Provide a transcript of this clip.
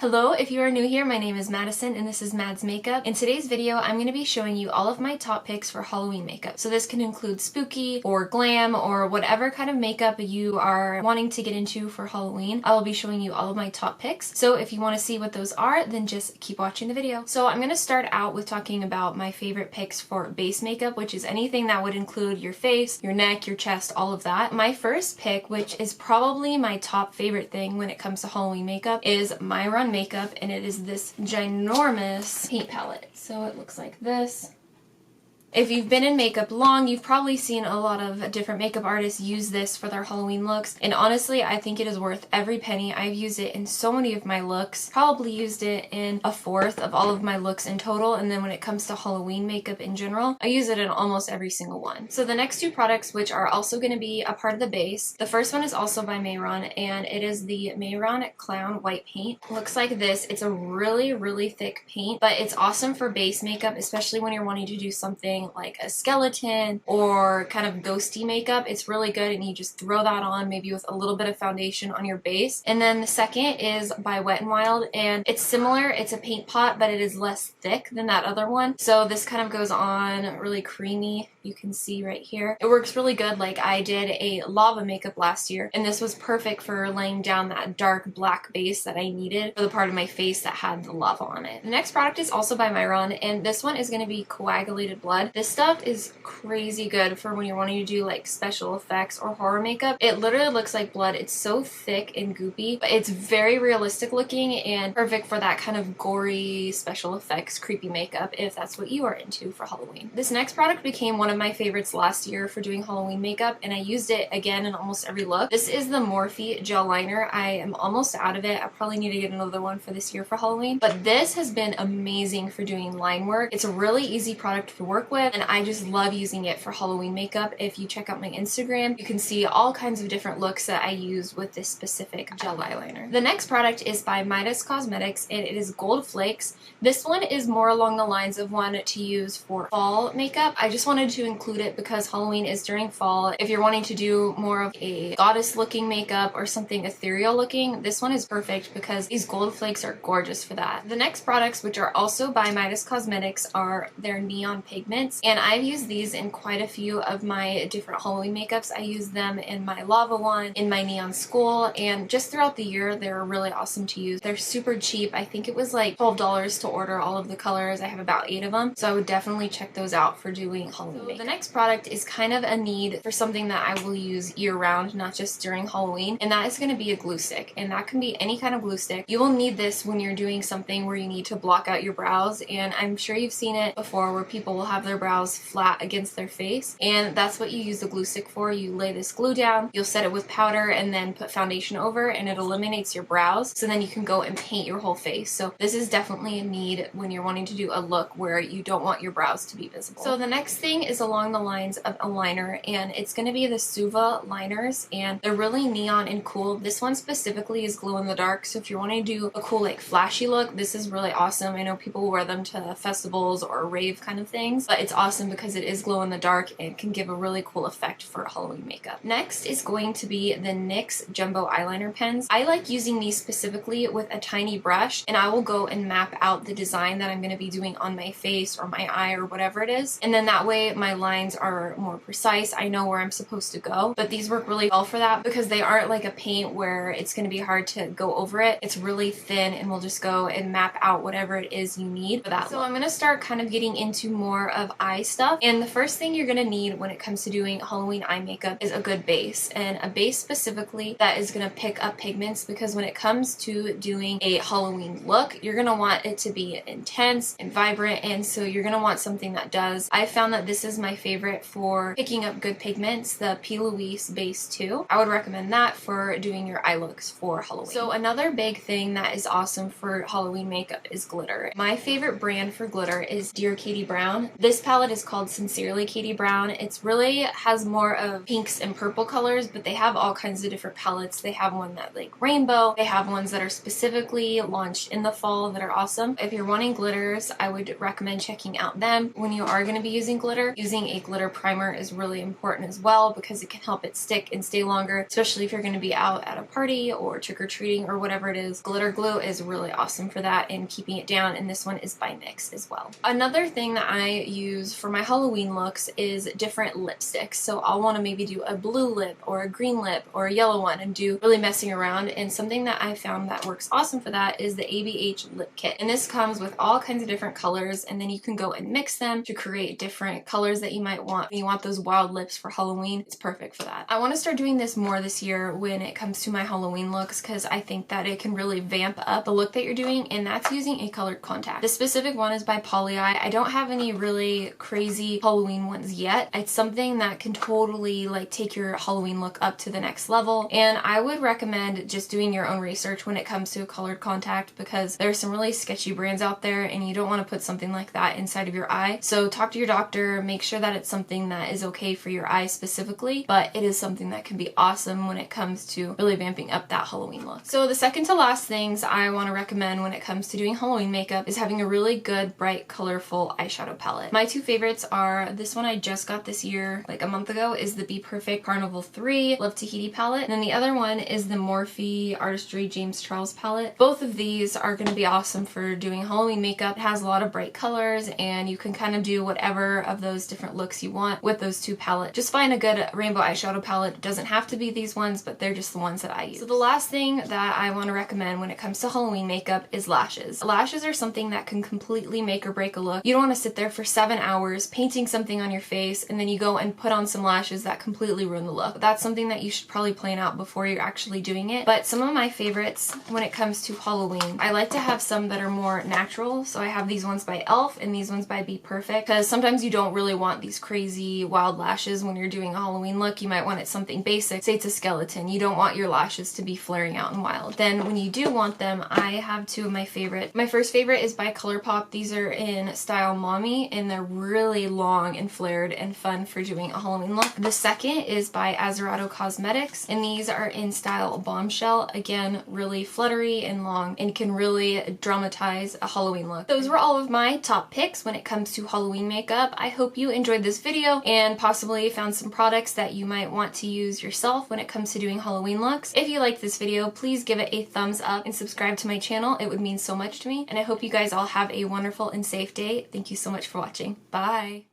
Hello, if you are new here, my name is Madison and this is Mads Makeup. In today's video, I'm going to be showing you all of my top picks for Halloween makeup. So this can include spooky or glam or whatever kind of makeup you are wanting to get into for Halloween. I will be showing you all of my top picks. So if you want to see what those are, then just keep watching the video. So I'm going to start out with talking about my favorite picks for base makeup, which is anything that would include your face, your neck, your chest, all of that. My first pick, which is probably my top favorite thing when it comes to Halloween makeup, is Mehron makeup, and it is this ginormous paint palette. So it looks like this. If you've been in makeup long, you've probably seen a lot of different makeup artists use this for their Halloween looks, and honestly, I think it is worth every penny. I've used it in so many of my looks, probably used it in a fourth of all of my looks in total, and then when it comes to Halloween makeup in general, I use it in almost every single one. So the next two products, which are also going to be a part of the base, the first one is also by Mehron, and it is the Mehron Clown White Paint. It looks like this. It's a really thick paint, but it's awesome for base makeup, especially when you're wanting to do something like a skeleton or kind of ghosty makeup. It's really good, and you just throw that on maybe with a little bit of foundation on your base. And then the second is by Wet n Wild, and it's similar. It's a paint pot, but it is less thick than that other one. So this kind of goes on really creamy. You can see right here. It works really good. Like, I did a lava makeup last year, and this was perfect for laying down that dark black base that I needed for the part of my face that had the lava on it. The next product is also by Mehron, and this one is going to be Coagulated Blood. This stuff is crazy good for when you're wanting to do like special effects or horror makeup. It literally looks like blood. It's so thick and goopy, but it's very realistic looking and perfect for that kind of gory special effects creepy makeup if that's what you are into for Halloween. This next product became one of my favorites last year for doing Halloween makeup, and I used it again in almost every look. This is the Morphe Gel Liner. I am almost out of it. I probably need to get another one for this year for Halloween, but this has been amazing for doing line work. It's a really easy product to work with, and I just love using it for Halloween makeup. If you check out my Instagram, you can see all kinds of different looks that I use with this specific gel eyeliner. The next product is by Midas Cosmetics, and it is Gold Flakes. This one is more along the lines of one to use for fall makeup. I just wanted to include it because Halloween is during fall. If you're wanting to do more of a goddess looking makeup or something ethereal looking, this one is perfect because these gold flakes are gorgeous for that. The next products, which are also by Midas Cosmetics, are their neon pigments, and I've used these in quite a few of my different Halloween makeups. I use them in my lava one, in my neon skull, and just throughout the year they're really awesome to use. They're super cheap. I think it was like $12 to order all of the colors. I have about 8 of them, so I would definitely check those out for doing Halloween makeup. The next product is kind of a need for something that I will use year round, not just during Halloween, and that is going to be a glue stick, and that can be any kind of glue stick. You will need this when you're doing something where you need to block out your brows, and I'm sure you've seen it before where people will have their brows flat against their face, and that's what you use the glue stick for. You lay this glue down, you'll set it with powder, and then put foundation over, and it eliminates your brows, so then you can go and paint your whole face. So this is definitely a need when you're wanting to do a look where you don't want your brows to be visible. So the next thing is along the lines of a liner, and it's going to be the Suva liners, and they're really neon and cool. This one specifically is glow in the dark, so if you're wanting to do a cool like flashy look, this is really awesome. I know people wear them to festivals or rave kind of things, but it's awesome because it is glow in the dark and can give a really cool effect for Halloween makeup. Next is going to be the NYX Jumbo Eyeliner Pens. I like using these specifically with a tiny brush, and I will go and map out the design that I'm going to be doing on my face or my eye or whatever it is, and then that way my lines are more precise. I know where I'm supposed to go, but these work really well for that because they aren't like a paint where it's going to be hard to go over it. It's really thin, and we'll just go and map out whatever it is you need for that look. So I'm going to start kind of getting into more of eye stuff, and the first thing you're going to need when it comes to doing Halloween eye makeup is a good base, and a base specifically that is going to pick up pigments, because when it comes to doing a Halloween look, you're going to want it to be intense and vibrant, and so you're going to want something that does. I found that this is my favorite for picking up good pigments, the Plouise Base 2. I would recommend that for doing your eye looks for Halloween. So another big thing that is awesome for Halloween makeup is glitter. My favorite brand for glitter is Dear Katie Brown. This palette is called Sincerely Katie Brown. It's really has more of pinks and purple colors, but they have all kinds of different palettes. They have one that like rainbow. They have ones that are specifically launched in the fall that are awesome. If you're wanting glitters, I would recommend checking out them. When you are going to be using glitter, use using a glitter primer is really important as well because it can help it stick and stay longer, especially if you're going to be out at a party or trick-or-treating or whatever it is. Glitter glue is really awesome for that and keeping it down, and this one is by NYX as well. Another thing that I use for my Halloween looks is different lipsticks. So I'll want to maybe do a blue lip or a green lip or a yellow one and do really messing around, and something that I found that works awesome for that is the ABH lip kit. And this comes with all kinds of different colors, and then you can go and mix them to create different colors that you might want. When you want those wild lips for Halloween, it's perfect for that. I want to start doing this more this year when it comes to my Halloween looks because I think that it can really vamp up the look that you're doing, and that's using a colored contact. This specific one is by PollyEye. I don't have any really crazy Halloween ones yet. It's something that can totally like take your Halloween look up to the next level, and I would recommend just doing your own research when it comes to a colored contact because there's some really sketchy brands out there and you don't want to put something like that inside of your eye. So talk to your doctor, make sure that it's something that is okay for your eye specifically, but it is something that can be awesome when it comes to really vamping up that Halloween look. So the second to last things I want to recommend when it comes to doing Halloween makeup is having a really good, bright, colorful eyeshadow palette. My two favorites are this one I just got this year, like a month ago, is the BPerfect Carnival 3 Love Tahiti palette, and then the other one is the Morphe Artistry James Charles palette. Both of these are going to be awesome for doing Halloween makeup. It has a lot of bright colors, and you can kind of do whatever of those different looks you want with those two palettes. Just find a good rainbow eyeshadow palette. It doesn't have to be these ones, but they're just the ones that I use. So the last thing that I want to recommend when it comes to Halloween makeup is lashes. Lashes are something that can completely make or break a look. You don't want to sit there for 7 hours painting something on your face and then you go and put on some lashes that completely ruin the look. That's something that you should probably plan out before you're actually doing it. But some of my favorites when it comes to Halloween, I like to have some that are more natural. So I have these ones by e.l.f. and these ones by BPerfect, because sometimes you don't really want these crazy wild lashes when you're doing a Halloween look. You might want it something basic. Say it's a skeleton. You don't want your lashes to be flaring out and wild. Then when you do want them, I have two of my favorite. My first favorite is by Colourpop. These are in style Mami, and they're really long and flared and fun for doing a Halloween look. The second is by Azerado Cosmetics, and these are in style Bombshell. Again, really fluttery and long and can really dramatize a Halloween look. Those were all of my top picks when it comes to Halloween makeup. I hope you enjoyed this video and possibly found some products that you might want to use yourself when it comes to doing Halloween looks. If you liked this video, please give it a thumbs up and subscribe to my channel. It would mean so much to me, and I hope you guys all have a wonderful and safe day. Thank you so much for watching. Bye!